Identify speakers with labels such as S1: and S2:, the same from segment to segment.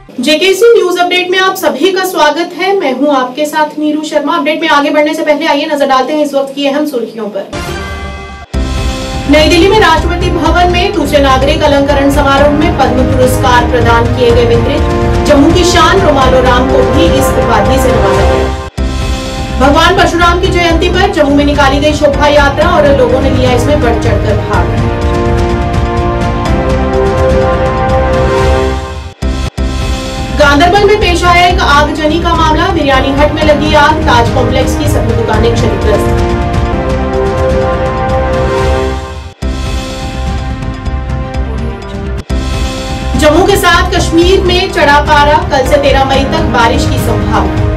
S1: JKC news update में आप सभी का स्वागत है। मैं हूं आपके साथ नीरू शर्मा। अपडेट में आगे बढ़ने से पहले आइए नजर डालते हैं इस वक्त की अहम सुर्खियों पर। नई दिल्ली में राष्ट्रपति भवन में दूसरे नागरिक अलंकरण समारोह में पद्म पुरस्कार प्रदान किए गए विंद्रित। जम्मू की शान रोमालो राम को भी इस उपाधि से नवाजा गया। भगवान परशुराम की जयंती पर जम्मू में निकाली गई शोभा यात्रा और लोगों ने लिया इसमें बढ़ चढ़कर भाग। गांदरबल में पेश आया एक आगजनी का मामला। बिरयानी हट में लगी आग, ताज कॉम्प्लेक्स की सभी दुकानें क्षतिग्रस्त। जम्मू के साथ कश्मीर में चढ़ा पारा, कल से 13 मई तक बारिश की संभावना।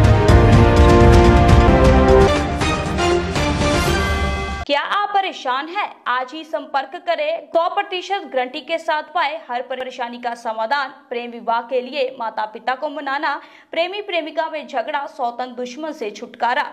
S2: क्या आप परेशान हैं? आज ही संपर्क करें। 100% गारंटी के साथ पाए हर परेशानी का समाधान। प्रेम विवाह के लिए माता पिता को मनाना, प्रेमी प्रेमिका में झगड़ा, सौतन दुश्मन से छुटकारा,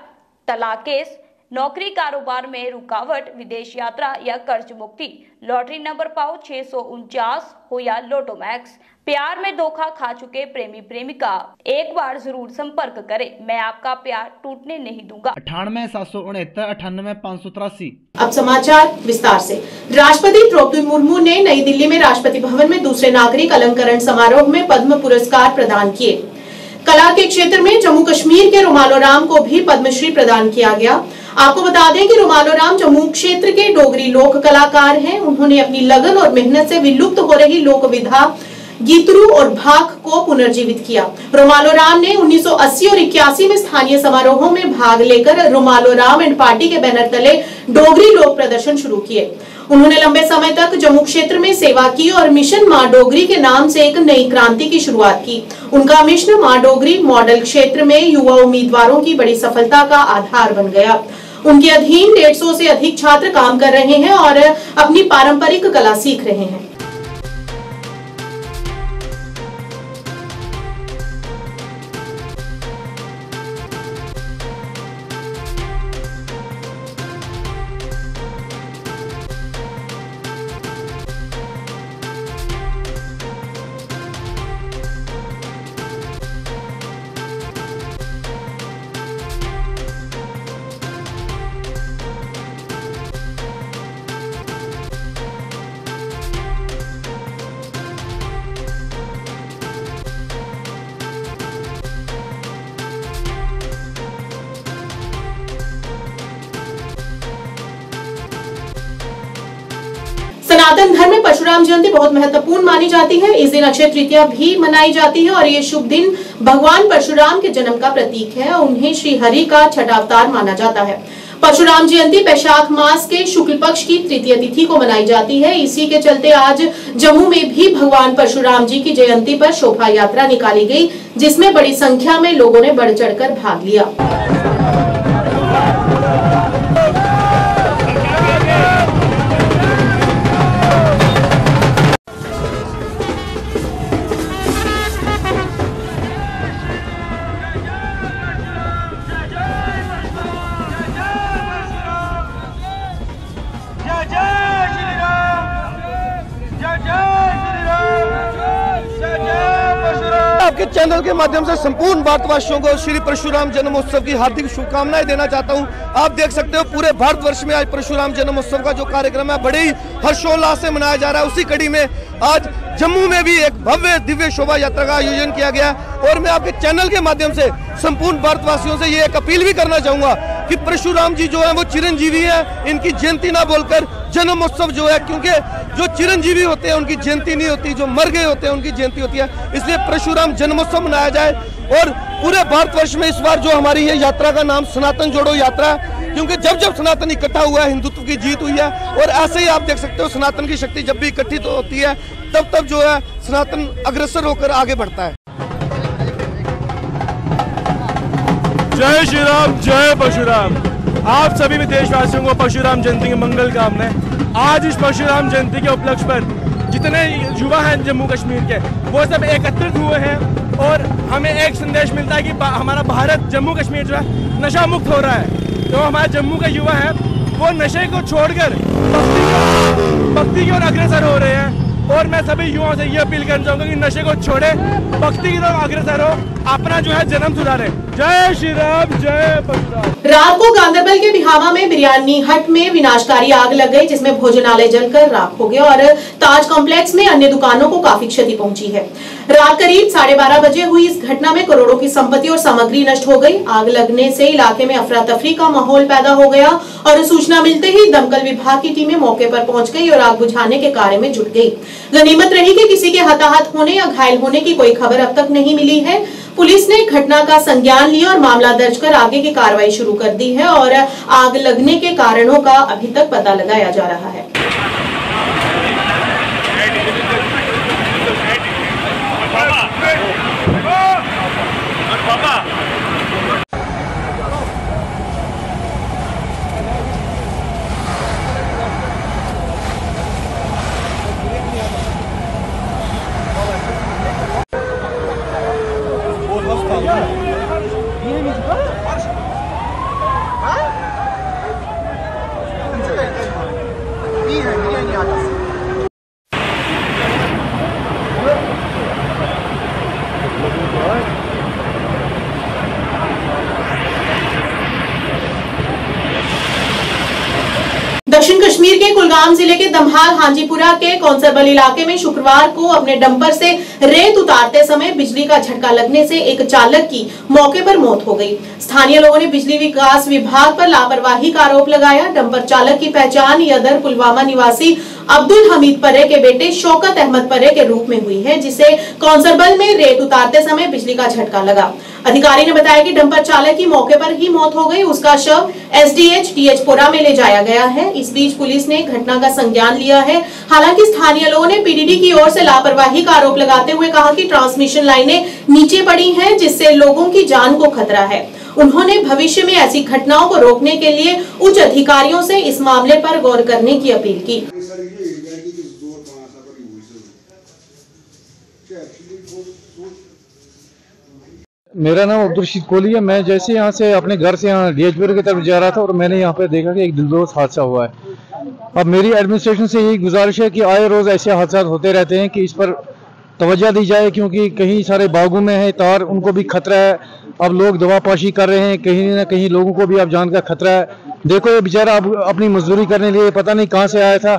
S2: तलाक केस, नौकरी कारोबार में रुकावट, विदेश यात्रा या कर्ज मुक्ति, लॉटरी नंबर पाओ 649 हो या लोटो मैक्स, प्यार में धोखा खा चुके प्रेमी प्रेमिका, एक बार जरूर संपर्क करें। मैं आपका प्यार टूटने नहीं दूंगा।
S3: 98 769 98 583।
S1: अब समाचार विस्तार से। राष्ट्रपति द्रौपदी मुर्मू ने नई दिल्ली में राष्ट्रपति भवन में दूसरे नागरिक अलंकरण समारोह में पद्म पुरस्कार प्रदान किए। कला के क्षेत्र में जम्मू कश्मीर के रोमालो राम को भी पद्मश्री प्रदान किया गया। आपको बता दें कि रोमालो राम जम्मू क्षेत्र के डोगरी लोक कलाकार हैं। उन्होंने अपनी लगन और मेहनत से विलुप्त हो रही लोक विधा गीतरू और भाक को पुनर्जीवित किया। रोमालो राम ने 1980 और 81 में स्थानीय समारोहों में भाग लेकर रोमालो राम एंड पार्टी के बैनर तले डोगरी लोक प्रदर्शन शुरू किए। उन्होंने लंबे समय तक जम्मू क्षेत्र में सेवा की और मिशन मां डोगरी के नाम से एक नई क्रांति की शुरुआत की। उनका मिशन मां डोगरी मॉडल क्षेत्र में युवा उम्मीदवारों की बड़ी सफलता का आधार बन गया। उनके अधीन 150 से अधिक छात्र काम कर रहे हैं और अपनी पारंपरिक कला सीख रहे हैं। सनातन धर्म में परशुराम जयंती बहुत महत्वपूर्ण मानी जाती है। इस दिन अक्षय तृतीया भी मनाई जाती है और ये शुभ दिन भगवान परशुराम के जन्म का प्रतीक है। उन्हें श्री हरि का छठा अवतार माना जाता है। परशुराम जयंती वैशाख मास के शुक्ल पक्ष की तृतीय तिथि को मनाई जाती है। इसी के चलते आज जम्मू में भी भगवान परशुराम जी की जयंती पर शोभा यात्रा निकाली गई, जिसमें बड़ी संख्या में लोगों ने बढ़ चढ़कर भाग लिया।
S4: आपके चैनल के माध्यम से संपूर्ण भारतवासियों को श्री परशुराम जन्मोत्सव की हार्दिक शुभकामनाएं देना चाहता हूं। आप देख सकते हो पूरे भारतवर्ष में आज परशुराम जन्मोत्सव का जो कार्यक्रम है बड़े ही हर्षोल्लास से मनाया जा रहा है। उसी कड़ी में आज जम्मू में भी एक भव्य दिव्य शोभा यात्रा का आयोजन किया गया और मैं आपके चैनल के माध्यम से संपूर्ण भारतवासियों से ये एक अपील भी करना चाहूंगा कि परशुराम जी जो है वो चिरंजीवी है, इनकी जयंती ना बोलकर जन्मोत्सव जो है, क्योंकि जो चिरंजीवी होते हैं उनकी जयंती नहीं होती, जो मर गए होते हैं उनकी जयंती होती है। इसलिए परशुराम जन्मोत्सव मनाया जाए और पूरे भारतवर्ष में इस बार जो हमारी ये यात्रा का नाम सनातन जोड़ो यात्रा है, क्योंकि जब जब सनातन इकट्ठा हुआ है हिंदुत्व की जीत हुई है। और ऐसे ही आप देख सकते हो सनातन की शक्ति जब भी इकट्ठी तो होती है तब तब जो है सनातन अग्रसर होकर आगे बढ़ता है।
S5: जय श्री राम, जय परशुराम। आप सभी भी देशवासियों को परशुराम जयंती की मंगल कामनाएं। आज इस परशुराम जयंती के उपलक्ष्य पर जितने युवा हैं जम्मू कश्मीर के वो सब एकत्रित हुए हैं और हमें एक संदेश मिलता है कि हमारा भारत जम्मू कश्मीर जो है नशा मुक्त हो रहा है। तो हमारे जम्मू के युवा हैं वो नशे को छोड़कर भक्ति की ओर अग्रसर हो रहे हैं और मैं सभी युवाओं से ये अपील करना चाहूंगा कि नशे को छोड़े, भक्ति की तरफ अग्रसर हो, अपना जो है जन्म सुधारे। जय श्री राम, जय परशुराम।
S1: रात को गांधरबल के बिहावा में बिरयानी हट में विनाशकारी आग लग गई, जिसमें भोजनालय जलकर राख हो गया और ताज कॉम्प्लेक्स में अन्य दुकानों को काफी क्षति पहुंची है। रात करीब 12:30 बजे हुई इस घटना में करोड़ों की संपत्ति और सामग्री नष्ट हो गई। आग लगने से इलाके में अफरा तफरी का माहौल पैदा हो गया और सूचना मिलते ही दमकल विभाग की टीमें मौके पर पहुंच गई और आग बुझाने के कार्य में जुट गई। गनीमत रही कि किसी के हताहत होने या घायल होने की कोई खबर अब तक नहीं मिली है। पुलिस ने घटना का संज्ञान लिया और मामला दर्ज कर आगे की कार्रवाई शुरू कर दी है और आग लगने के कारणों का अभी तक पता लगाया जा रहा है। दक्षिण कश्मीर के कुलगाम जिले के दमहाल हांजीपुरा के कौंसरबल इलाके में शुक्रवार को अपने डंपर से रेत उतारते समय बिजली का झटका लगने से एक चालक की मौके पर मौत हो गई। स्थानीय लोगों ने बिजली विकास विभाग पर लापरवाही का आरोप लगाया। डंपर चालक की पहचान यदर पुलवामा निवासी अब्दुल हमीद परे के बेटे शौकत अहमद परे के रूप में हुई है, जिसे कौंसरबल में रेत उतारते समय बिजली का झटका लगा। अधिकारी ने बताया कि डंपर चालक की मौके पर ही मौत हो गई। उसका शव SDH-DH-पुरा में ले जाया गया है। इस बीच पुलिस ने घटना का संज्ञान लिया है। हालांकि स्थानीय लोगों ने PDD की ओर से लापरवाही का आरोप लगाते हुए कहा कि ट्रांसमिशन लाइनें नीचे पड़ी हैं, जिससे लोगों की जान को खतरा है। उन्होंने भविष्य में ऐसी घटनाओं को रोकने के लिए उच्च अधिकारियों से इस मामले पर गौर करने की अपील की।
S6: मेरा नाम अब्दुल रशीद कोहली है। मैं जैसे यहाँ से अपने घर से यहाँ DH-पुरा की तरफ जा रहा था और मैंने यहाँ पे देखा कि एक दिलदोज हादसा हुआ है। अब मेरी एडमिनिस्ट्रेशन से यही गुजारिश है कि आए रोज ऐसे हादसा होते रहते हैं कि इस पर तवज्जो दी जाए, क्योंकि कहीं सारे बागों में है तार, उनको भी खतरा है। अब लोग दवापाशी कर रहे हैं, कहीं ना कहीं लोगों को भी अब जान का खतरा है। देखो ये बेचारा अब अपनी मजदूरी करने लिए पता नहीं कहाँ से आया था,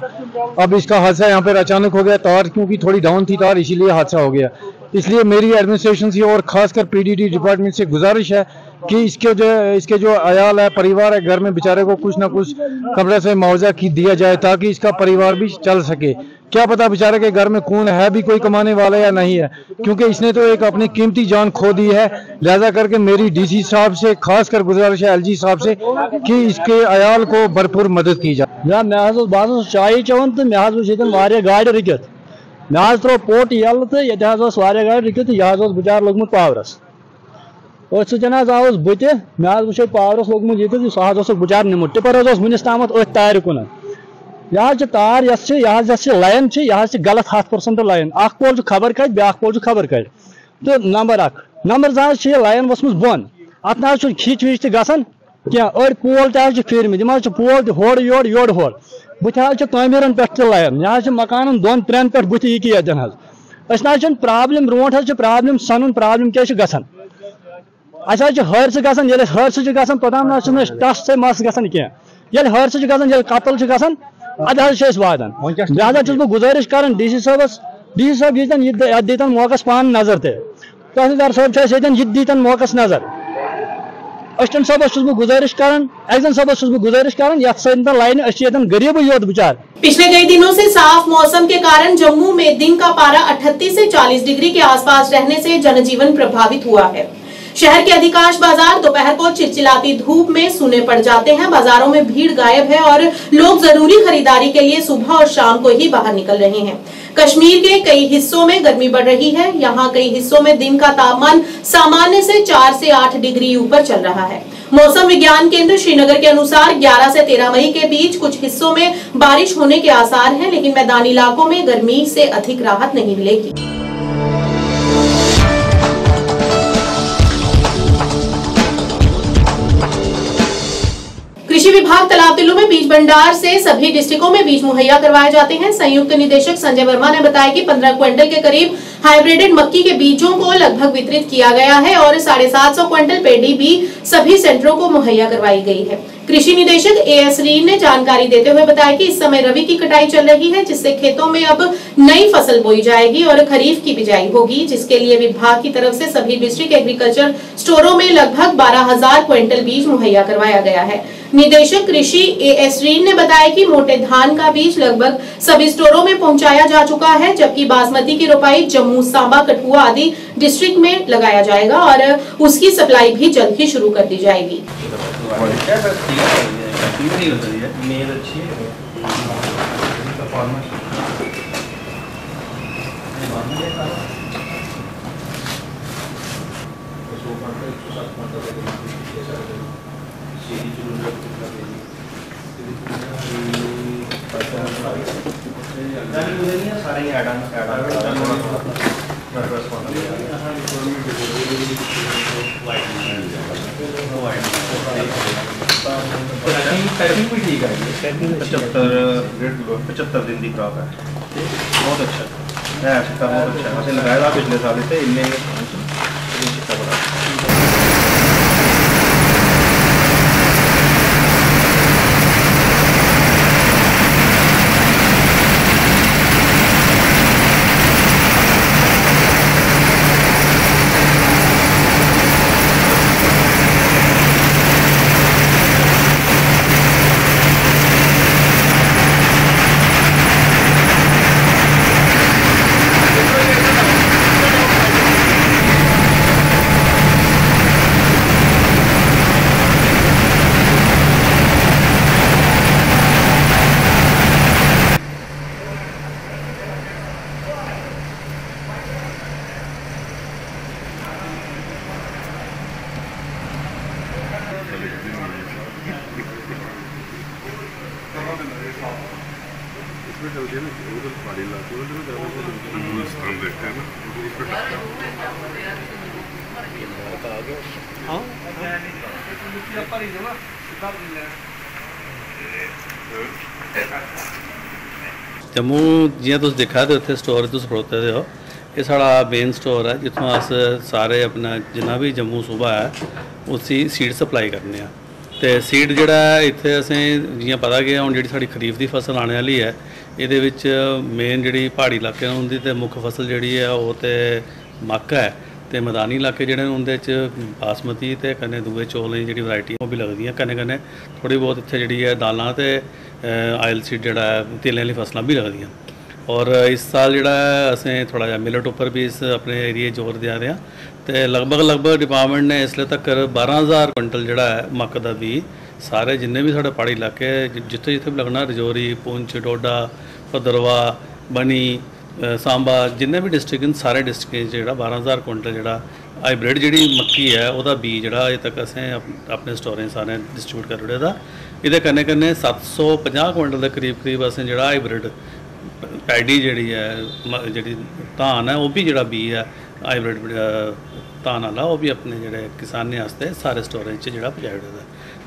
S6: अब इसका हादसा यहाँ पर अचानक हो गया। तार क्योंकि थोड़ी डाउन थी तार, इसीलिए हादसा हो गया। इसलिए मेरी एडमिनिस्ट्रेशन से और खासकर PDD डिपार्टमेंट से गुजारिश है कि इसके जो अयाल है, परिवार है, घर में बेचारे को कुछ ना कुछ कमरे से मुआवजा दिया जाए ताकि इसका परिवार भी चल सके। क्या पता बेचारे के घर में कौन है भी कोई कमाने वाला या नहीं है, क्योंकि इसने तो एक अपनी कीमती जान खो दी है। लिहाजा करके मेरी DC साहब से खासकर गुजारिश है, LG साहब से, कि इसके अयाल को भरपूर मदद की जाए।
S7: मैं चाय चवन तो मे गाड़ रुकित मे त्रो पोट यल तो ये गाड़ रुकित यह बिचार लोगमुत पावरस सतन आस बुत मे वो पावरस लोगमुत ये सह बिचार निमुत टिपर वनस ताम तार कुन यह तार यह लाइन यह गलत 100% लाइन। अख पोल खबर कत ब्या पोल खबर कत तो नंबर 1 नंबर 2 यह लाइन वसम बोन अत ना खिच विच गसान क्या अड़ पोल फिरम यम पोल होड़ योड़ योड़ होड़ बुत तमीरन पे लाइन यह मकान 2-3 पे बुत ये प्रॉब्लम रोट प्रॉब्लम सन प्रॉब्लम क्या गसान हादसा गसान ये हादसा गसान तोताम ना टस से मस गसान क्या हादसा गसान कतल गसान अद वातान। लिहाजा बह गुजारिश कर DC साहब ये दीतन मौकस पान नजर तहसीलदार साहब ये दीतन मौकस नजर। असिस्टेंट साहब बह गुजारिश कर, एक्जन साहब बह गुजारिश कर लाइन गरीब योत बिचार।
S1: पिछले कई दिनों से साफ मौसम के कारण जम्मू में दिन का पारा 38 से 40 डिग्री के आसपास रहने से जनजीवन प्रभावित हुआ है। शहर के अधिकांश बाजार दोपहर को चिलचिलाती धूप में सूने पड़ जाते हैं। बाजारों में भीड़ गायब है और लोग जरूरी खरीदारी के लिए सुबह और शाम को ही बाहर निकल रहे हैं। कश्मीर के कई हिस्सों में गर्मी बढ़ रही है। यहाँ कई हिस्सों में दिन का तापमान सामान्य से 4 से 8 डिग्री ऊपर चल रहा है। मौसम विज्ञान केंद्र श्रीनगर के अनुसार 11 से 13 मई के बीच कुछ हिस्सों में बारिश होने के आसार हैं, लेकिन मैदानी इलाकों में गर्मी से अधिक राहत नहीं मिलेगी। कृषि विभाग तालाब तिल्लू में बीज भंडार से सभी डिस्ट्रिक्टों में बीज मुहैया करवाए जाते हैं। संयुक्त निदेशक संजय वर्मा ने बताया कि 15 क्विंटल के करीब हाइब्रिडेड मक्की के बीजों को लगभग वितरित किया गया है और 750 क्विंटल पेडी भी सभी सेंटरों को मुहैया करवाई गई है। कृषि निदेशक एएस रीन ने जानकारी देते हुए बताया कि इस समय रबी की कटाई चल रही है, जिससे खेतों में अब नई फसल बोई जाएगी और खरीफ की बिजाई होगी, जिसके लिए विभाग की तरफ से सभी डिस्ट्रिक्ट एग्रीकल्चर स्टोरों में लगभग 12,000 क्विंटल बीज मुहैया करवाया गया है। निदेशक कृषि एएस रीन ने बताया कि मोटे धान का बीज लगभग सभी स्टोरों में पहुंचाया जा चुका है, जबकि बासमती की रोपाई जम्मू, सांबा, कठुआ आदि डिस्ट्रिक्ट में लगाया जाएगा और उसकी सप्लाई भी जल्द ही शुरू कर दी जाएगी।
S8: पचहत्तर दिन की क्रॉप है, बहुत अच्छा है, बहुत अच्छा है। लगाया था पिछले साल से इन्ने
S9: जम्मू जियां तुस दिक्खा दे उत्थे स्टोर तुस खड़ोते दे हो, ये साढ़ा मेन स्टोर है जित्थों अस सारे अपना जिन्ना भी जम्मू सूबा है उसी सीड सप्लाई करने आ। ते सीड जेह्ड़ा इत्थे असें जियां पता गया हुण जेह्ड़ी साढ़ी खरीफ दी फसल आने वाली है, इहदे विच मेन जेह्ड़ी प्हाड़ी इलाके न उंदी ते मुक्ख फसल जेह्ड़ी है ओह ते मक्क है, ते मैदानी इलाके जेह्ड़े न उंदे च बासमती ते कन्नै दूए चौलें दी जेह्ड़ी वैरायटी ओह् भी लगदियां, कन्नै कन्नै थोड़ी बहुत इत्थे जेह्ड़ी है दालां ते आयल सीड जेह्ड़ा है तेलें आह्ली फसलां भी लगदियां। और इस साल जेह्ड़ा है असें थोड़ा जिहा मिलट उप्पर भी इस अपने एरिए जोर देआ दे आं ते लगभग डिपार्टमेंट ने इसले तक्कर 12,000 क्विंटल जेह्ड़ा है मक्क दा बीऽ सारे जिन्ने भी साढ़े प्हाड़ी इलाके जित्थे जित्थे भी लगना, रजौरी, पुंछ, डोडा, भद्रवाह, बनी, सांबा, जिन्ने भी डिस्ट्रिक्ट न सारे डिस्ट्रिक्टें जेह्ड़ा 12,000 क्विंटल जेह्ड़ा हाईब्रिड जेह्ड़ी मक्की है ओह्दा बीऽ जेह्ड़ा अजें तक असें अपने स्टोरें सारे डिस्ट्रीब्यूट करी ओड़े दा। एह्दे कन्नै कन्नै 750 क्विंटल दे करीब असें जेह्ड़ा हाईब्रिड पैडी जेह्ड़ी है जेह्ड़ी धान है ओह् भी जेह्ड़ा बीऽ है हाईब्रिड धान आह्ला ओह् भी अपने जेह्ड़े किसानें आस्ते सारे स्टोरें च जेह्ड़ा पजाई ओड़े दा।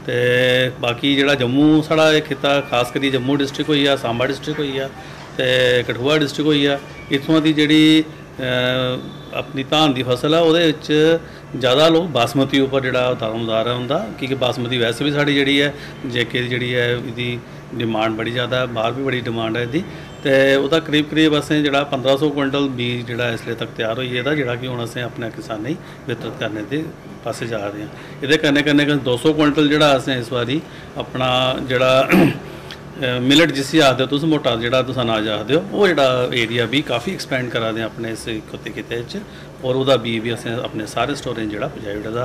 S9: ते बाकी जेह्ड़ा जम्मू साढ़ा एह् खित्ता खास करियै जम्मू डिस्ट्रिक्ट होई गेआ, सांबा डिस्ट्रिक्ट होई गेआ ते कठुआ डिस्ट्रिक्ट होई गेआ, इत्थुआं दी जेह्ड़ी अपनी धान दी फसल है ओह्दे विच ज़्यादा लोग बासमती उप्पर जेह्ड़ा दारोमदार है उंदा, क्योंकि बासमती वैसे भी साढ़ी जेह्ड़ी है जेके दी जेह्ड़ी है एह्दी डिमांड बड़ी ज़्यादा है, बाहर भी बड़ी डिमांड है एह्दी, ते ओह्दा करीब असें जेह्ड़ा 1500 क्विंटल बीज जेह्ड़ा इसले तक तैयार होई गेदा, जेह्ड़ा कि हुण असें अपने किसानें गी वितरित करने दे पास्से जा रहे हैं। एह्दे कन्नै कन्नै 200 क्विंटल जेह्ड़ा असें इस बारी अपना जेह्ड़ा मिलट जिसी आखदे तुस मोटा जेह्ड़ा तुस अनाज आखदे हो वो जेह्ड़ा एरिया भी काफ़ी एक्सपेंड करा दे अपने इस खित्ते च, और ओह्दा बीऽ भी असें अपने सारे स्टोरें जेह्ड़ा पजाई ओड़े दा।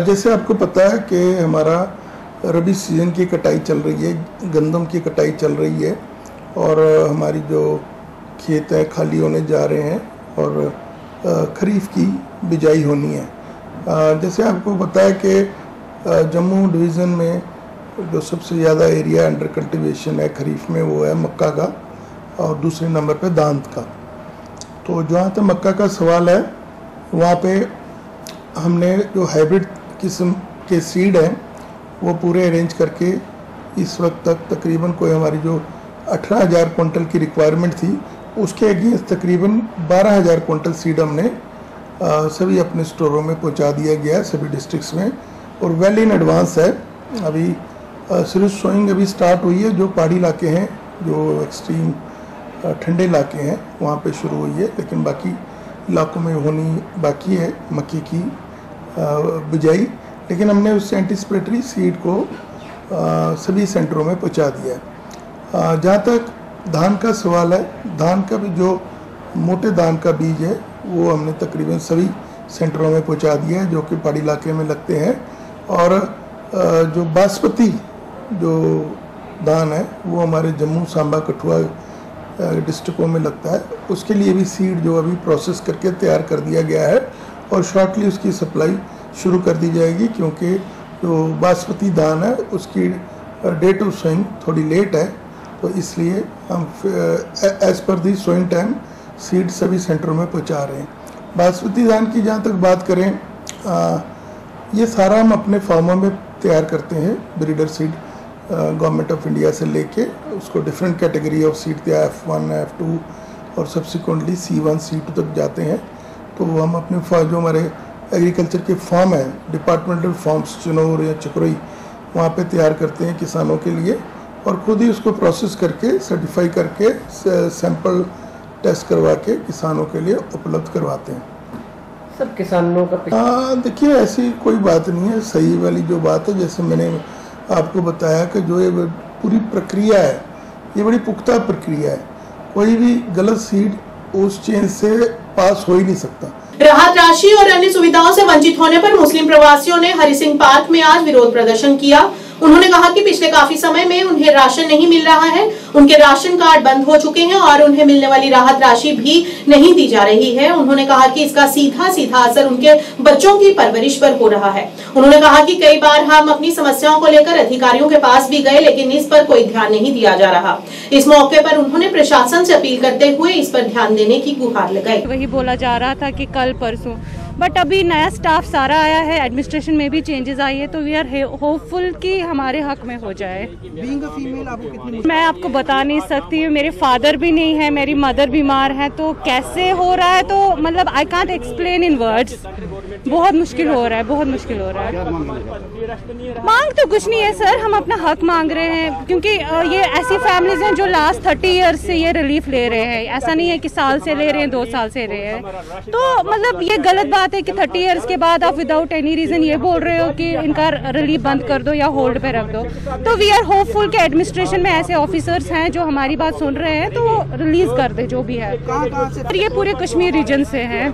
S10: जैसे आपको पता है कि हमारा रबी सीजन की कटाई चल रही है, गंदम की कटाई चल रही है और हमारी जो खेत है खाली होने जा रहे हैं और खरीफ की बिजाई होनी है। जैसे आपको पता है कि जम्मू डिवीज़न में जो सबसे ज़्यादा एरिया अंडर कल्टीवेशन है खरीफ में वो है मक्का का और दूसरे नंबर पे दांत का। तो जहाँ तक मक्का का सवाल है वहाँ पे हमने जो हाइब्रिड किस्म के सीड हैं वो पूरे अरेंज करके इस वक्त तक तकरीबन कोई हमारी जो 18,000 क्विंटल की रिक्वायरमेंट थी उसके अगेंस्ट तकरीबन 12,000 क्विंटल सीड हमने सभी अपने स्टोरों में पहुंचा दिया गया है सभी डिस्ट्रिक्ट्स में, और वेल इन एडवांस है। अभी सिर्फ सोइंग अभी स्टार्ट हुई है, जो पहाड़ी इलाके हैं, जो एक्सट्रीम ठंडे इलाके हैं, वहाँ पे शुरू हुई है, लेकिन बाकी इलाकों में होनी बाकी है मक्की की बिजाई। लेकिन हमने उस एंटीसिपेटरी सीड को सभी सेंटरों में पहुँचा दिया है। जहाँ तक धान का सवाल है, धान का भी जो मोटे धान का बीज है वो हमने तकरीबन सभी सेंटरों में पहुंचा दिया है जो कि पहाड़ी इलाके में लगते हैं, और जो बासमती जो धान है वो हमारे जम्मू, सांबा, कठुआ डिस्ट्रिक्टों में लगता है। उसके लिए भी सीड जो अभी प्रोसेस करके तैयार कर दिया गया है और शॉर्टली उसकी सप्लाई शुरू कर दी जाएगी, क्योंकि जो बासमती धान है उसकी डेट ऑफ सोइंग थोड़ी लेट है, तो इसलिए हम एज पर दी सोइंग टाइम सीड सभी सेंटरों में पहुंचा रहे हैं। बासमती धान की जहाँ तक बात करें, ये सारा हम अपने फार्मों में तैयार करते हैं, breeder seed government of India से लेके उसको डिफरेंट कैटेगरी ऑफ सीड दिया, F1, F2 और सब्सिक्वेंटली C1, C2 तक जाते हैं। तो हम अपने जो हमारे एग्रीकल्चर के फार्म हैं, डिपार्टमेंटल फार्म्स चिनौर या चकरोई, वहाँ पे तैयार करते हैं किसानों के लिए, और खुद ही उसको प्रोसेस करके सर्टिफाई करके सैंपल टेस्ट करवा के किसानों के लिए उपलब्ध करवाते हैं।
S11: सब किसानों का
S10: देखिए ऐसी कोई बात नहीं है, सही वाली जो बात है, जैसे मैंने आपको बताया कि जो ये पूरी प्रक्रिया है ये बड़ी पुख्ता प्रक्रिया है, कोई भी गलत सीड उस चेन से पास हो ही नहीं सकता।
S1: राहत राशि और अन्य सुविधाओं से वंचित होने पर मुस्लिम प्रवासियों ने हरि सिंह पार्क में आज विरोध प्रदर्शन किया। उन्होंने कहा कि पिछले काफी समय में उन्हें राशन नहीं मिल रहा है, उनके राशन कार्ड बंद हो चुके हैं और उन्हें मिलने वाली राहत राशि भी नहीं दी जा रही है। उन्होंने कहा कि इसका सीधा सीधा असर उनके बच्चों की परवरिश पर हो रहा है। उन्होंने कहा कि कई बार हम अपनी समस्याओं को लेकर अधिकारियों के पास भी गए, लेकिन इस पर कोई ध्यान नहीं दिया जा रहा। इस मौके पर उन्होंने प्रशासन से अपील करते हुए इस पर ध्यान देने की गुहार लगाई।
S12: वही बोला जा रहा था कि कल परसों, बट अभी नया स्टाफ सारा आया है, एडमिनिस्ट्रेशन में भी चेंजेस आई है, तो वी आर होपफुल कि हमारे हक में हो जाए। मैं आपको बता नहीं सकती, मेरे फादर भी नहीं है, मेरी मदर बीमार है, तो कैसे हो रहा है तो मतलब I can't explain in words. बहुत मुश्किल हो रहा है, बहुत मुश्किल हो रहा है। मांग तो कुछ नहीं है सर, हम अपना हक मांग रहे हैं, क्योंकि ये ऐसी फैमिलीज हैं जो लास्ट 30 ईयर्स से ये रिलीफ ले रहे हैं। ऐसा नहीं है कि साल से ले रहे हैं, 2 साल से ले रहे हैं, तो मतलब ये गलत बात है कि 30 इयर्स के बाद आप विदाउट एनी रीजन ये बोल रहे हो कि इनका रिलीफ बंद कर दो या होल्ड पे रख दो। तो वी आर होपफुल कि एडमिनिस्ट्रेशन में ऐसे ऑफिसर्स हैं जो हमारी बात सुन रहे हैं, तो वो रिलीज कर दे जो भी है। ये पूरे कश्मीर रीजन से हैं,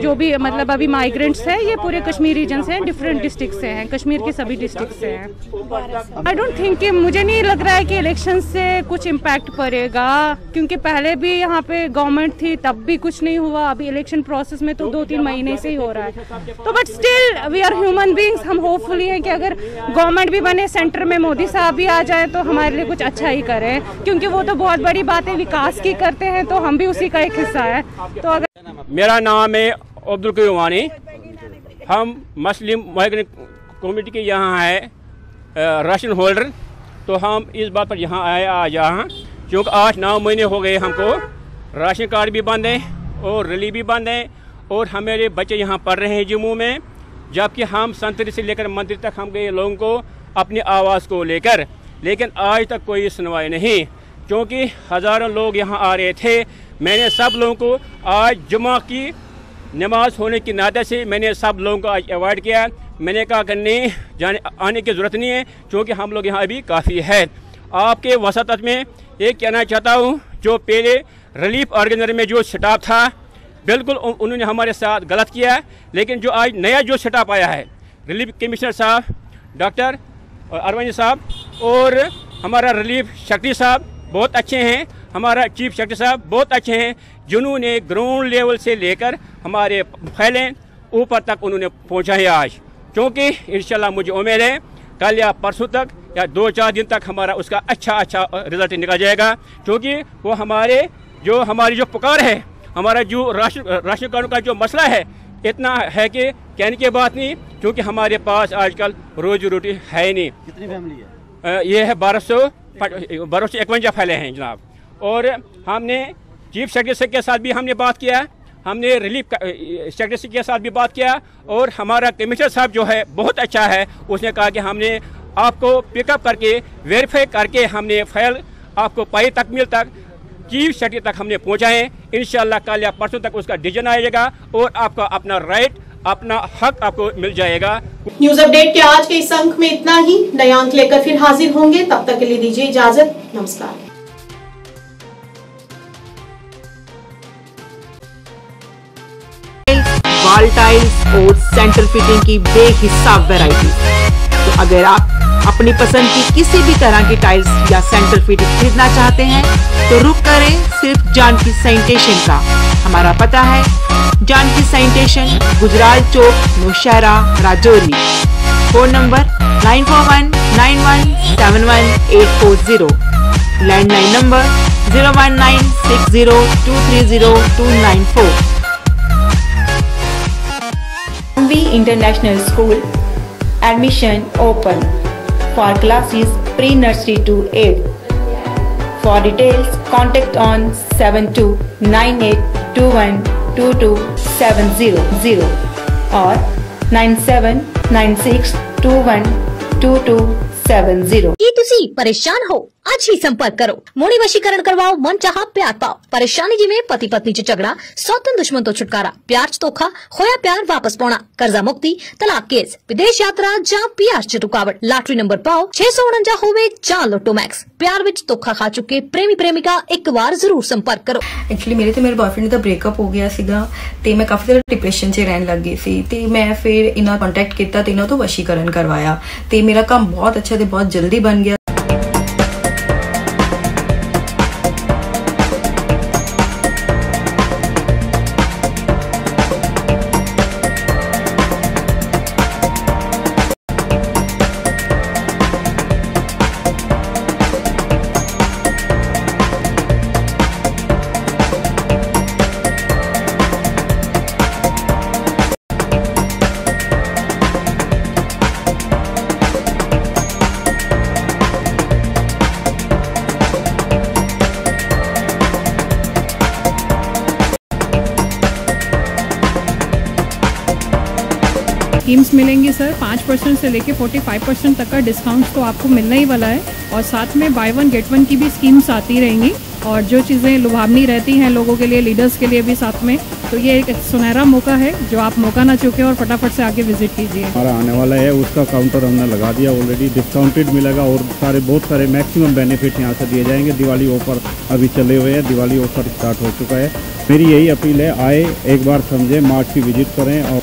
S12: जो भी मतलब अभी माइग्रेंट्स हैं, ये पूरे कश्मीर रीजन से हैं, डिफरेंट डिस्ट्रिक्ट से हैं, कश्मीर के सभी डिस्ट्रिक्ट से हैं। आई डोंट थिंक कि, मुझे नहीं लग रहा है कि इलेक्शन से कुछ इम्पैक्ट पड़ेगा, क्योंकि पहले भी यहाँ पे गवर्नमेंट थी तब भी कुछ नहीं हुआ। अभी इलेक्शन प्रोसेस में तो 2-3 महीने से ही हो रहा है, तो but still we are human beings. हम होपफुली हैं कि अगर गवर्नमेंट भी बने, सेंटर में मोदी साहब भी आ जाए तो हमारे लिए कुछ अच्छा ही करें, क्योंकि वो तो बहुत बड़ी बातें विकास की करते हैं, तो हम भी उसी का एक हिस्सा है। तो अगर
S13: मेरा नाम है अब्दुल कयूम वानी, हम मुस्लिम माइग्रेंट कम्युनिटी के यहाँ है राशन होल्डर, तो हम इस बात पर यहाँ आए आज यहाँ, क्योंकि 8-9 महीने हो गए हमको, राशन कार्ड भी बंद है और रिलीफ भी बंद है, और हमारे बच्चे यहाँ पढ़ रहे हैं जम्मू में, जबकि हम संतरी से लेकर मंदिर तक हम गए लोगों को अपनी आवाज़ को लेकर, लेकिन आज तक कोई सुनवाई नहीं, क्योंकि हज़ारों लोग यहाँ आ रहे थे। मैंने सब लोगों को आज जुमा की नमाज होने की नाते से मैंने सब लोगों को आज अवॉइड किया। मैंने कहा कि नहीं जाने आने की ज़रूरत नहीं है, क्योंकि हम लोग यहाँ अभी काफ़ी है। आपके वसातत में ये कहना चाहता हूँ, जो पहले रिलीफ ऑर्गेनाइजर में जो स्टाफ था, बिल्कुल उन्होंने हमारे साथ गलत किया, लेकिन जो आज नया जो स्टाफ आया है, रिलीफ कमिश्नर साहब डॉक्टर अरविंद साहब और हमारा रिलीफ सेक्रेटरी साहब बहुत अच्छे हैं, हमारा चीफ सेक्रेटरी साहब बहुत अच्छे हैं, जिन्होंने ग्राउंड लेवल से लेकर हमारे फैलें ऊपर तक उन्होंने पहुँचा है आज। क्योंकि इंशाल्लाह मुझे उम्मीद है कल या परसों तक या 2-4 दिन तक हमारा उसका अच्छा रिजल्ट निकल जाएगा, क्योंकि वो हमारी जो पुकार है, हमारा जो राशन कार्ड का जो मसला है, इतना है कि कहने की बात नहीं। क्योंकि हमारे पास आजकल रोजी रोटी है नहीं।
S14: कितनी फैमिली है?
S13: ये है 1251 फैले हैं जनाब। और हमने चीफ सेक्रेटरी के साथ भी हमने बात किया, हमने रिलीफ सेक्रेटरी के साथ भी बात किया, और हमारा कमिश्नर साहब जो है बहुत अच्छा है, उसने कहा कि हमने आपको पिकअप करके वेरीफाई करके हमने फाइल आपको पाई तकमील तक चीफ सेक्रेटरी तक हमने पहुँचाएँ। इंशाल्लाह कल या परसों तक उसका डिसीजन आएगा और आपका अपना राइट, अपना हक आपको मिल जाएगा।
S1: न्यूज अपडेट के आज के इस अंक में इतना ही। नए अंक लेकर फिर हाजिर होंगे, तब तक के लिए दीजिए इजाजत। नमस्कार।
S15: वॉल टाइल्स और सेंटर फिटिंग की बेहिसाब वैरायटी। तो अगर आप अपनी पसंद की किसी भी तरह की टाइल्स या सेंटर फिटिंग खरीदना चाहते हैं तो रुक करें सिर्फ जानकी सैनिटेशन का। हमारा पता है Janki sanitation, Gujral Chowk, Nowshera, Rajouri. Phone number 9419171840। Landline number 01960230294।
S16: MV International School admission open for classes pre-nursery to 8th. For details, contact on 7298212270 or 9796212270।
S17: ਕੀ ਤੁਸੀਂ ਪਰੇਸ਼ਾਨ ਹੋ? ਅੱਜ ਹੀ ਸੰਪਰਕ ਕਰੋ। ਮੋੜੀ ਵਸ਼ੀਕਰਨ ਕਰਵਾਓ, ਮਨ ਚਾਹਾ ਪਿਆਰ ਪਾਓ। ਪਰੇਸ਼ਾਨੀ ਜਿਵੇਂ ਪਤੀ ਪਤਨੀ ਚ ਝਗੜਾ, ਸੌਤਨ ਦੁਸ਼ਮਣ ਤੋਂ ਛੁਟਕਾਰਾ, ਪਿਆਰ ਚ ਧੋਖਾ, ਹੋਇਆ ਪਿਆਰ ਵਾਪਸ ਪਾਉਣਾ, ਕਰਜ਼ਾ ਮੁਕਤੀ, ਤਲਾਕ ਕੇਸ, ਵਿਦੇਸ਼ ਯਾਤਰਾ ਜਾਂ ਪਿਆਰ ਚ ਰੁਕਾਵਟ। ਲਾਟਰੀ ਨੰਬਰ ਪਾਓ 649 ਹੋਵੇ ਜਾਂ ਲੋਟੋ ਮੈਕਸ। ਪਿਆਰ ਵਿੱਚ ਧੋਖਾ ਖਾ ਚੁੱਕੇ ਪ੍ਰੇਮੀ ਪ੍ਰੇਮਿਕਾ ਇੱਕ ਵਾਰ ਜ਼ਰੂਰ ਸੰਪਰਕ ਕਰੋ।
S18: ਐਕਚੁਅਲੀ ਮੇਰੇ ਤੇ ਮੇਰੇ ਬॉयਫ੍ਰੈਂਡ ਦਾ ਬ੍ਰੇਕਅਪ ਹੋ ਗਿਆ ਸੀਗਾ ਤੇ ਮੈਂ ਕਾਫੀ ਜ਼ਿਆਦਾ ਡਿਪਰੈਸ਼ਨ 'ਚ ਰਹਿਣ ਲੱਗ ਗਈ ਸੀ ਤੇ ਮੈਂ ਫਿਰ ਇਹਨਾਂ ਕੰਟੈਕਟ ਕੀਤਾ ਤੇ ਇਹਨਾਂ ਤੋਂ ਵਸ਼ੀਕਰਨ ਕਰਵਾਇਆ ਤੇ ਮੇਰਾ ਕੰਮ ਬਹੁਤ ਅੱਛਾ ਤੇ ਬਹੁਤ ਜਲਦੀ ਬਣ ਗਿਆ।
S19: स्कीम्स मिलेंगी सर। 5% से लेके 45% तक का डिस्काउंट तो आपको मिलने ही वाला है और साथ में बाय वन गेट वन की भी स्कीम्स आती रहेंगी और जो चीज़ें लुभावनी रहती हैं लोगों के लिए, लीडर्स के लिए भी साथ में, तो ये एक सुनहरा मौका है जो आप मौका ना चूके और फटाफट से आके विजिट कीजिए।
S20: हमारा आने वाला है उसका काउंटर हमने लगा दिया ऑलरेडी, डिस्काउंटेड मिलेगा और बहुत सारे मैक्सिमम बेनिफिट यहाँ से दिए जाएंगे। दिवाली ऑफर अभी चले हुए हैं, दिवाली ऑफर स्टार्ट हो चुका है। मेरी यही अपील है, आए एक बार समझें, मार्च की विजिट करें और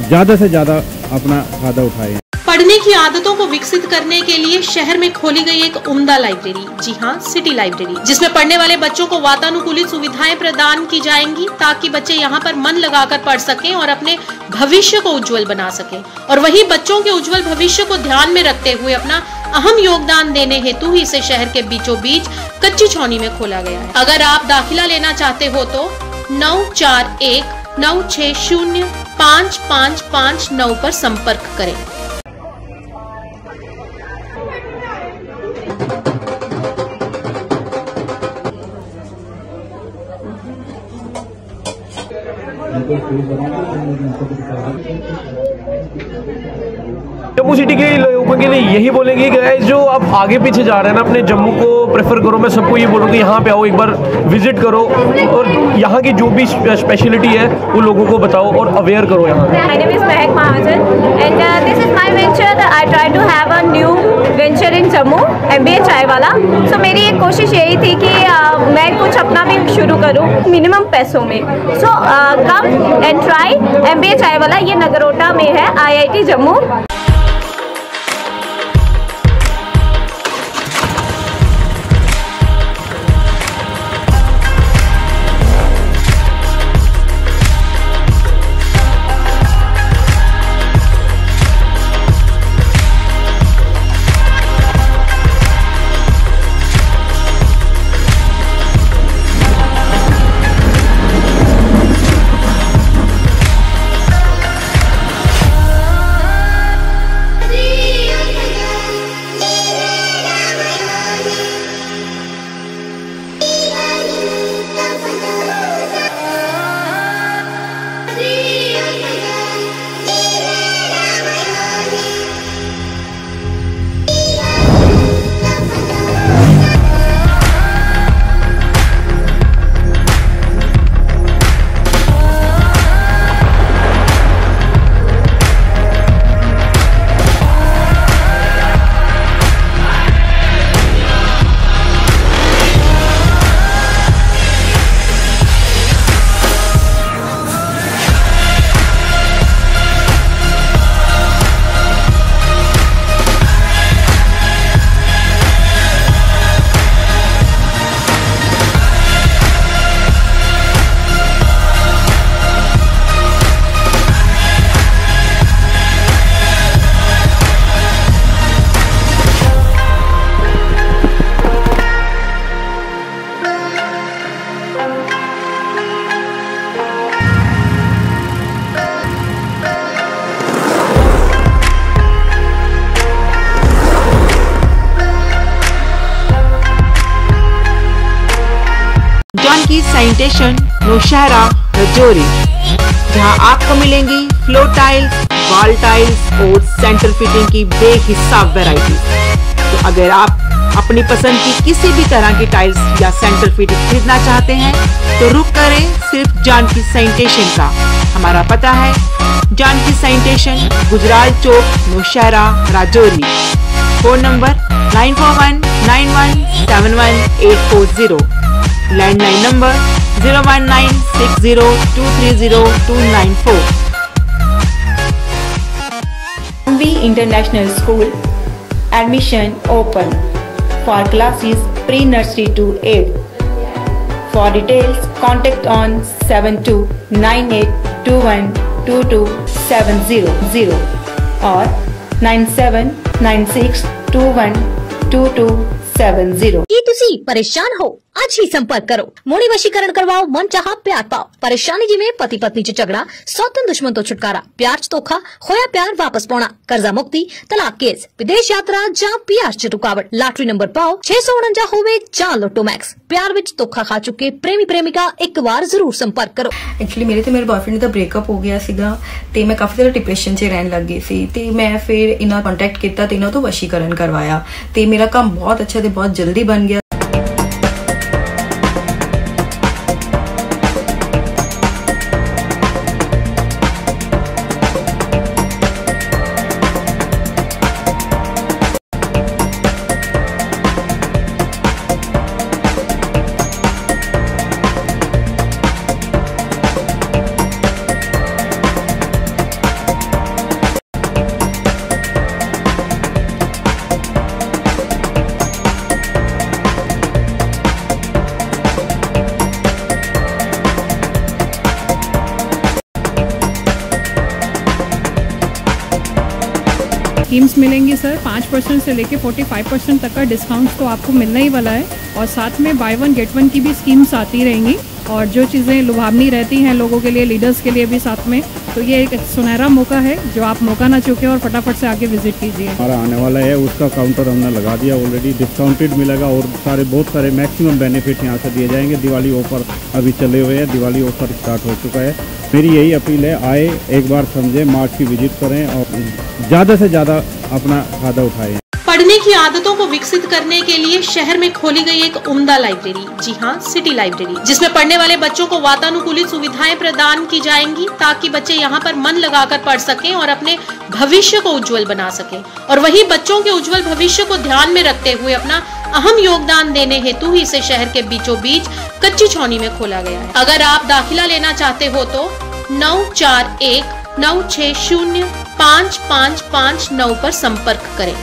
S20: ज़्यादा से ज़्यादा अपना फायदा उठाएं।
S1: पढ़ने की आदतों को विकसित करने के लिए शहर में खोली गई एक उम्दा लाइब्रेरी, जी हाँ, सिटी लाइब्रेरी, जिसमें पढ़ने वाले बच्चों को वातानुकूलित सुविधाएं प्रदान की जाएंगी ताकि बच्चे यहाँ पर मन लगाकर पढ़ सकें और अपने भविष्य को उज्जवल बना सकें। और वही बच्चों के उज्जवल भविष्य को ध्यान में रखते हुए अपना अहम योगदान देने हेतु ही इसे शहर के बीचों बीच कच्ची छौनी में खोला गया है। अगर आप दाखिला लेना चाहते हो तो 9419605559 पर संपर्क करें।
S21: जम्मू सिटी के लोगों के लिए यही बोलेंगे कि जो आप आगे पीछे जा रहे हैं ना, अपने जम्मू को प्रेफर करो। मैं सबको ये बोलूँगा यहाँ पे आओ, एक बार विजिट करो और यहाँ की जो भी स्पेशलिटी है वो लोगों को बताओ और अवेयर करो। यहाँ
S22: My name is Mehak Mahajan and this is my venture that I try to have a new venture in Jammu, MBA चाय वाला। So मेरी एक कोशिश यही थी कि मैं कुछ अपना भी शुरू करूँ मिनिमम पैसों में। So come and try MBA चाय वाला, ये नगरोटा में है, IIT जम्मू।
S15: जानकी सैनिटेशन नौशहरा रजौरी, जहां आपको मिलेंगी फ्लोर टाइल्स, वॉल टाइल्स और सेंटर फिटिंग की बेहिसाब वैरायटी। तो अगर आप अपनी पसंद की किसी भी तरह की टाइल्स या सेंटर फिटिंग खरीदना चाहते हैं तो रुक करें सिर्फ जानकी सैनिटेशन का। हमारा पता है Janki sanitation, Gujral Chowk, Nowshera, Rajouri. Phone number 9419171840, landline number 01960230294।
S16: Anvi International School, admission open for classes pre-nursery to 8. For details, contact on 7298212270 or 9796212270।
S17: ਕੀ ਤੁਸੀਂ ਪਰੇਸ਼ਾਨ ਹੋ? ਅੱਜ ਹੀ ਸੰਪਰਕ ਕਰੋ। ਮੋੜੀ ਵਸ਼ੀਕਰਨ ਕਰਵਾਓ, ਮਨ ਚਾਹਾ ਪਿਆਰ ਪਾਓ। ਪਰੇਸ਼ਾਨੀ ਜਿਵੇਂ ਪਤੀ ਪਤਨੀ ਚ ਝਗੜਾ, ਸੌਤਨ ਦੁਸ਼ਮਣ ਤੋਂ ਛੁਟਕਾਰਾ, ਪਿਆਰ ਚ ਧੋਖਾ, ਹੋਇਆ ਪਿਆਰ ਵਾਪਸ ਪਾਉਣਾ, ਕਰਜ਼ਾ ਮੁਕਤੀ, ਤਲਾਕ ਕੇਸ, ਵਿਦੇਸ਼ ਯਾਤਰਾ ਜਾਂ ਪਿਆਰ ਚ ਰੁਕਾਵਟ, ਲਾਟਰੀ ਨੰਬਰ ਪਾਓ 649 ਹੋਵੇ ਜਾਂ ਲੋਟੋ ਮੈਕਸ। ਪਿਆਰ ਵਿੱਚ ਧੋਖਾ ਖਾ ਚੁੱਕੇ ਪ੍ਰੇਮੀ ਪ੍ਰੇਮਿਕਾ ਇੱਕ ਵਾਰ ਜ਼ਰੂਰ ਸੰਪਰਕ ਕਰੋ।
S18: ਐਕਚੁਅਲੀ ਮੇਰੇ ਤੇ ਮੇਰੇ ਬॉयਫ੍ਰੈਂਡ ਦਾ ਬ੍ਰੇਕਅਪ ਹੋ ਗਿਆ ਸੀਗਾ ਤੇ ਮੈਂ ਕਾਫੀ ਜ਼ਿਆਦਾ ਡਿਪਰੈਸ਼ਨ 'ਚ ਰਹਿਣ ਲੱਗ ਗਈ ਸੀ ਤੇ ਮੈਂ ਫਿਰ ਇਹਨਾਂ ਕੰਟੈਕਟ ਕੀਤਾ ਤੇ ਇਹਨਾਂ ਤੋਂ ਵਸ਼ੀਕਰਨ ਕਰਵਾਇਆ ਤੇ ਮੇਰਾ ਕੰਮ ਬਹੁਤ ਅੱਛਾ ਤੇ ਬਹੁਤ ਜਲਦੀ ਬਣ ਗਿਆ।
S19: स्कीम्स मिलेंगी सर, 5% से लेके 45% तक का डिस्काउंट तो आपको मिलने ही वाला है और साथ में बाय वन गेट वन की भी स्कीम्स आती रहेंगी और जो चीज़ें लुभावनी रहती हैं लोगों के लिए, लीडर्स के लिए भी साथ में, तो ये एक सुनहरा मौका है जो आप मौका ना चूके और फटाफट से आके विजिट कीजिए।
S20: हमारा आने वाला है उसका काउंटर हमने लगा दिया ऑलरेडी, डिस्काउंटेड मिलेगा और बहुत सारे मैक्सिमम बेनिफिट यहाँ से दिए जाएंगे। दिवाली ऑफर अभी चले हुए हैं, दिवाली ऑफर स्टार्ट हो चुका है। मेरी यही अपील है, आए एक बार समझें, मार्च की विजिट करें और ज़्यादा से ज़्यादा अपना फायदा उठाएं।
S1: पढ़ने की आदतों को विकसित करने के लिए शहर में खोली गई एक उम्दा लाइब्रेरी, जी हाँ, सिटी लाइब्रेरी, जिसमें पढ़ने वाले बच्चों को वातानुकूलित सुविधाएं प्रदान की जाएंगी ताकि बच्चे यहाँ पर मन लगाकर पढ़ सकें और अपने भविष्य को उज्जवल बना सकें। और वही बच्चों के उज्जवल भविष्य को ध्यान में रखते हुए अपना अहम योगदान देने हेतु ही इसे शहर के बीचों बीच कच्ची छौनी में खोला गया है। अगर आप दाखिला लेना चाहते हो तो 9419605559 पर संपर्क करें।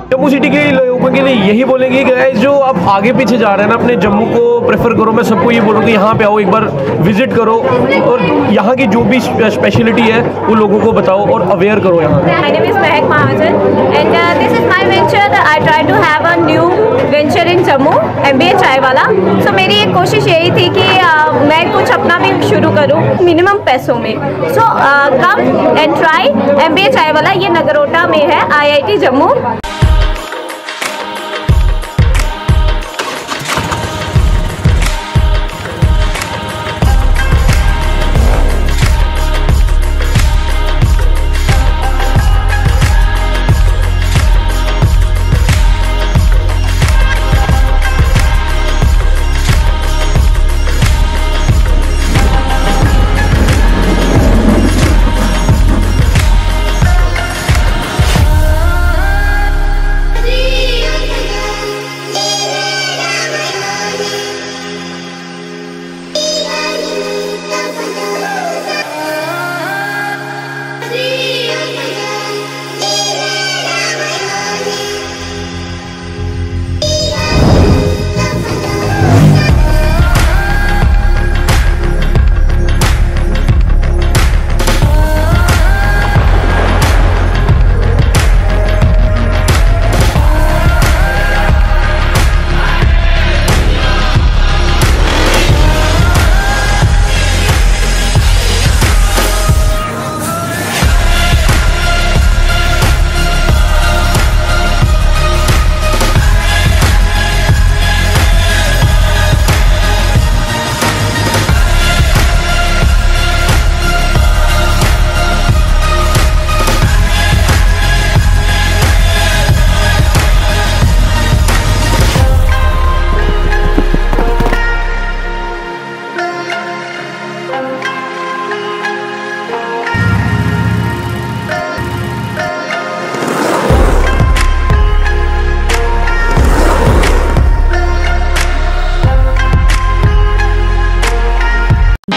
S21: जम्मू सिटी के लोगों के लिए यही बोलेंगे गाइस, जो आप आगे पीछे जा रहे हैं ना, अपने जम्मू को प्रेफर करो। मैं सबको ये बोलूँगा यहाँ पे आओ, एक बार विजिट करो और यहाँ की जो भी स्पेशलिटी है वो लोगों को बताओ और अवेयर करो यहाँ।
S22: My name is Mehak Mahajan and this is my venture that I try to have a new venture in Jammu, MBA चाय वाला। So मेरी एक कोशिश यही थी कि मैं कुछ अपना भी शुरू करूँ मिनिमम पैसों में। So come and try MBA चाय वाला, ये नगरोटा में है, IIT जम्मू।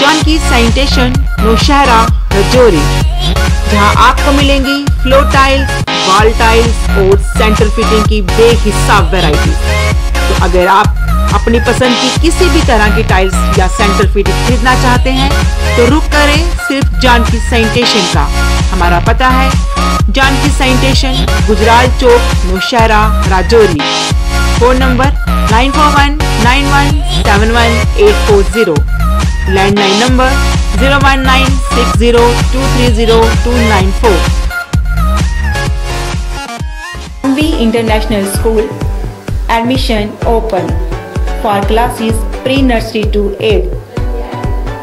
S15: जानकी सैनिटेशन नौशहरा राजौरी, जहां आपको मिलेंगी फ्लोर टाइल्स, वॉल टाइल्स और सेंटर फिटिंग की बेहिसाब वैरायटी। तो अगर आप अपनी पसंद की किसी भी तरह की टाइल्स या सेंटर फिटिंग खरीदना चाहते हैं तो रुक करें सिर्फ जानकी सैनिटेशन का। हमारा पता है Janki sanitation, Gujral Chowk, Nowshera, Rajouri. Phone number 9419171840, landline number 01960230294।
S16: Anvi International School, admission open for classes pre-nursery to 8.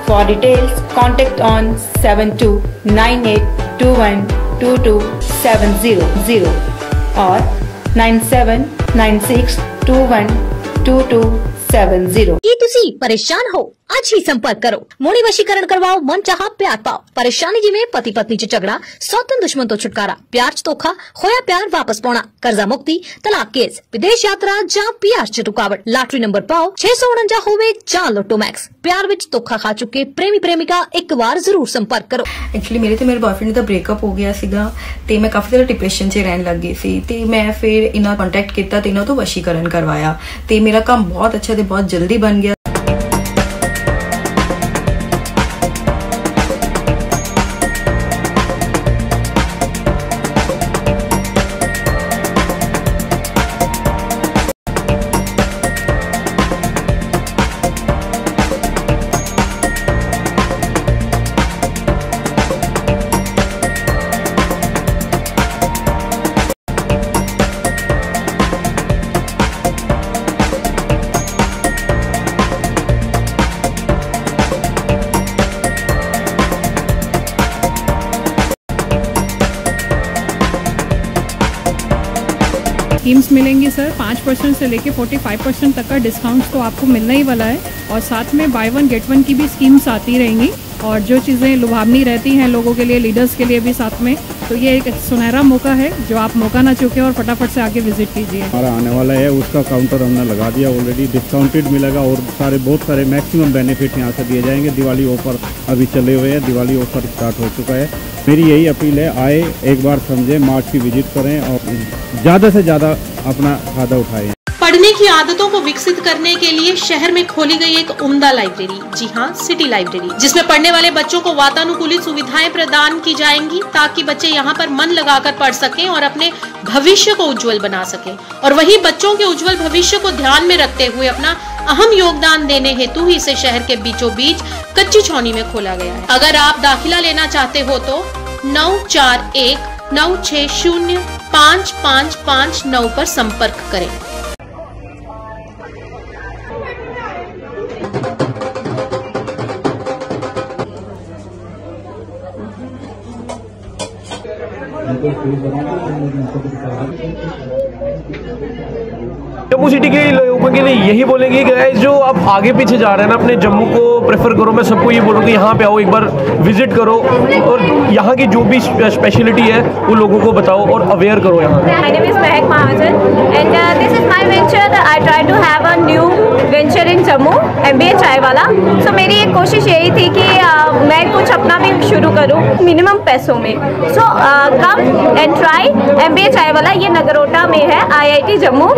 S16: For details, contact on 7298212270 or 9796212270।
S17: ਕੀ ਤੁਸੀਂ ਪਰੇਸ਼ਾਨ ਹੋ? ਅੱਜ ਹੀ ਸੰਪਰਕ ਕਰੋ। ਮੋੜੀ ਵਸ਼ੀਕਰਨ ਕਰਵਾਓ, ਮਨ ਚਾਹਾ ਪਿਆਰ ਪਾਓ। ਪਰੇਸ਼ਾਨੀ ਜਿਵੇਂ ਪਤੀ ਪਤਨੀ ਚ ਝਗੜਾ, ਸੌਤਨ ਦੁਸ਼ਮਣ ਤੋਂ ਛੁਟਕਾਰਾ, ਪਿਆਰ ਚ ਧੋਖਾ, ਹੋਇਆ ਪਿਆਰ ਵਾਪਸ ਪਾਉਣਾ, ਕਰਜ਼ਾ ਮੁਕਤੀ, ਤਲਾਕ ਕੇਸ, ਵਿਦੇਸ਼ ਯਾਤਰਾ ਜਾਂ ਪਿਆਰ ਚ ਰੁਕਾਵਟ, ਲਾਟਰੀ ਨੰਬਰ ਪਾਓ 649 ਹੋਵੇ ਜਾਂ ਲੋਟੋ ਮੈਕਸ। ਪਿਆਰ ਵਿੱਚ ਧੋਖਾ ਖਾ ਚੁੱਕੇ ਪ੍ਰੇਮੀ ਪ੍ਰੇਮਿਕਾ ਇੱਕ ਵਾਰ ਜ਼ਰੂਰ ਸੰਪਰਕ ਕਰੋ।
S18: ਐਕਚੁਅਲੀ ਮੇਰੇ ਤੇ ਮੇਰੇ ਬॉयਫ੍ਰੈਂਡ ਦਾ ਬ੍ਰੇਕਅਪ ਹੋ ਗਿਆ ਸੀਗਾ ਤੇ ਮੈਂ ਕਾਫੀ ਜ਼ਿਆਦਾ ਡਿਪਰੈਸ਼ਨ 'ਚ ਰਹਿਣ ਲੱਗ ਗਈ ਸੀ ਤੇ ਮੈਂ ਫਿਰ ਇਹਨਾਂ ਕੰਟੈਕਟ ਕੀਤਾ ਤੇ ਇਹਨਾਂ ਤੋਂ ਵਸ਼ੀਕਰਨ ਕਰਵਾਇਆ ਤੇ ਮੇਰਾ ਕੰਮ ਬਹੁਤ ਅੱਛਾ ਤੇ ਬਹੁਤ ਜਲਦੀ ਬਣ ਗਿਆ।
S19: स्कीम्स मिलेंगी सर, 5% से लेके 45% तक का डिस्काउंट तो आपको मिलने ही वाला है और साथ में बाय वन गेट वन की भी स्कीम्स आती रहेंगी और जो चीज़ें लुभावनी रहती हैं लोगों के लिए, लीडर्स के लिए भी साथ में, तो ये एक सुनहरा मौका है जो आप मौका ना चूके और फटाफट से आके विजिट कीजिए।
S20: हमारा आने वाला है उसका काउंटर हमने लगा दिया ऑलरेडी, डिस्काउंटेड मिलेगा और बहुत सारे मैक्सिमम बेनिफिट यहाँ से दिए जाएंगे। दिवाली ऑफर अभी चले हुए हैं, दिवाली ऑफर स्टार्ट हो चुका है। मेरी यही अपील है, आए एक बार समझें, मार्च की विजिट करें और ज़्यादा से ज़्यादा अपना फायदा उठाएं।
S1: पढ़ने की आदतों को विकसित करने के लिए शहर में खोली गई एक उम्दा लाइब्रेरी, जी हाँ, सिटी लाइब्रेरी, जिसमें पढ़ने वाले बच्चों को वातानुकूलित सुविधाएं प्रदान की जाएंगी ताकि बच्चे यहाँ पर मन लगाकर पढ़ सकें और अपने भविष्य को उज्जवल बना सकें। और वही बच्चों के उज्जवल भविष्य को ध्यान में रखते हुए अपना अहम योगदान देने हेतु ही इसे शहर के बीचों बीच कच्ची छौनी में खोला गया है। अगर आप दाखिला लेना चाहते हो तो 9419605559 पर संपर्क करें।
S21: जम्मू सिटी के लोगों के लिए यही बोलेंगे गाइस, जो आप आगे पीछे जा रहे हैं ना, अपने जम्मू को प्रेफर करो। मैं सबको ये बोलूँगा यहाँ पे आओ, एक बार विजिट करो और यहाँ की जो भी स्पेशलिटी है वो लोगों को बताओ और अवेयर करो। यहाँ
S22: My name is Mehak Mahajan and this is my venture that I try to have a new venture in Jammu, MBA चाय वाला। So मेरी एक कोशिश यही थी कि मैं कुछ अपना भी शुरू करूँ मिनिमम पैसों में। So come and try MBA चाय वाला, ये नगरोटा में है, IIT जम्मू।